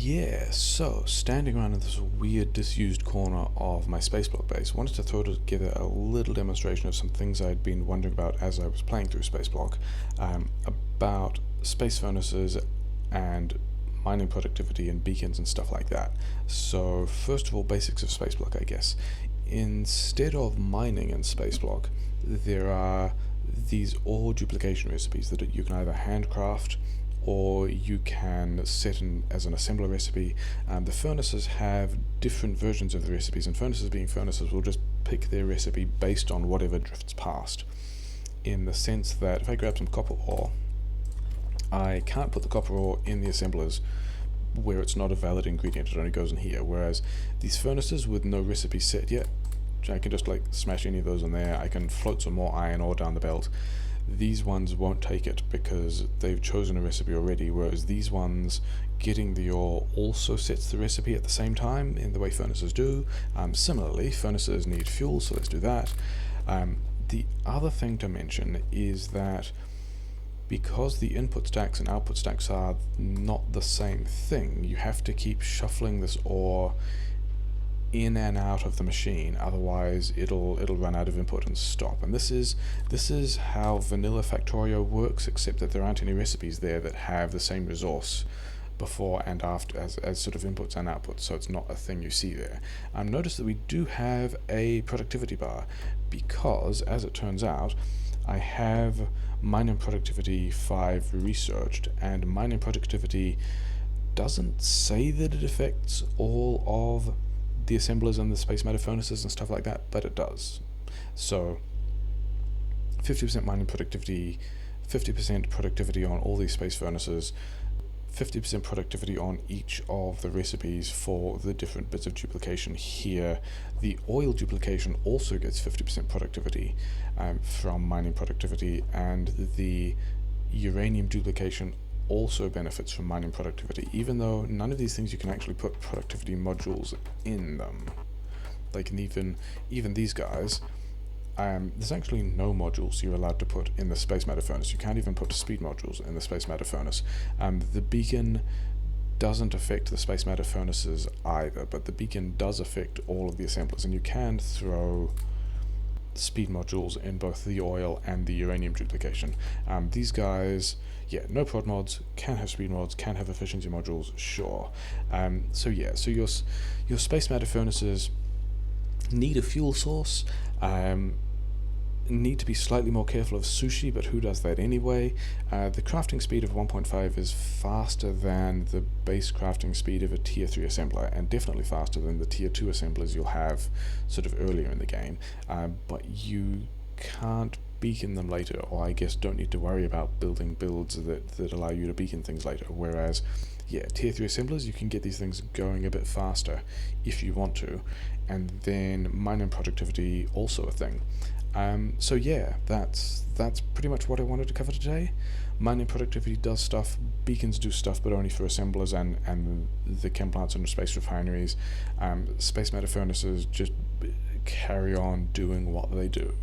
Yeah, so standing around in this weird disused corner of my Spaceblock base, wanted to throw together a little demonstration of some things I'd been wondering about as I was playing through Spaceblock, about space furnaces and mining productivity and beacons and stuff like that. So first of all, basics of Spaceblock, I guess. Instead of mining in Spaceblock, there are these ore duplication recipes that you can either handcraft or you can set in as an assembler recipe. The furnaces have different versions of the recipes, and furnaces being furnaces will just pick their recipe based on whatever drifts past, in the sense that if I grab some copper ore, I can't put the copper ore in the assemblers where it's not a valid ingredient, it only goes in here, whereas these furnaces with no recipe set yet, I can just like smash any of those in there. I can float some more iron ore down the belt. These ones won't take it because they've chosen a recipe already, whereas these ones, getting the ore also sets the recipe at the same time in the way furnaces do. Similarly, furnaces need fuel, so let's do that. The other thing to mention is that because the input stacks and output stacks are not the same thing, you have to keep shuffling this ore in and out of the machine, otherwise it'll run out of input and stop. And this is how vanilla Factorio works, except that there aren't any recipes there that have the same resource before and after as sort of inputs and outputs, so it's not a thing you see there. Notice that we do have a productivity bar, because as it turns out, I have mining productivity 5 researched, and mining productivity doesn't say that it affects all of the assemblers and the space matter furnaces and stuff like that, but it does. So 50% mining productivity, 50% productivity on all these space furnaces, 50% productivity on each of the recipes for the different bits of duplication here. The oil duplication also gets 50% productivity from mining productivity, and the uranium duplication also benefits from mining productivity, even though none of these things you can actually put productivity modules in them. Like, and even these guys, there's actually no modules you're allowed to put in the space matter furnace. You can't even put speed modules in the space matter furnace. The beacon doesn't affect the space matter furnaces either, but the beacon does affect all of the assemblers, and you can throw speed modules in both the oil and the uranium duplication. These guys, yeah, no prodmods, can have speed mods, can have efficiency modules, sure. So your space matter furnaces need a fuel source, need to be slightly more careful of sushi, but who does that anyway? The crafting speed of 1.5 is faster than the base crafting speed of a tier 3 assembler, and definitely faster than the tier 2 assemblers you'll have sort of earlier in the game, but you can't beacon them later, or I guess don't need to worry about building builds that allow you to beacon things later, whereas yeah, tier 3 assemblers, you can get these things going a bit faster if you want to. And then mining productivity, also a thing. So yeah, that's pretty much what I wanted to cover today. Mining productivity does stuff, beacons do stuff, but only for assemblers and the chem plants and space refineries. Space matter furnaces just carry on doing what they do.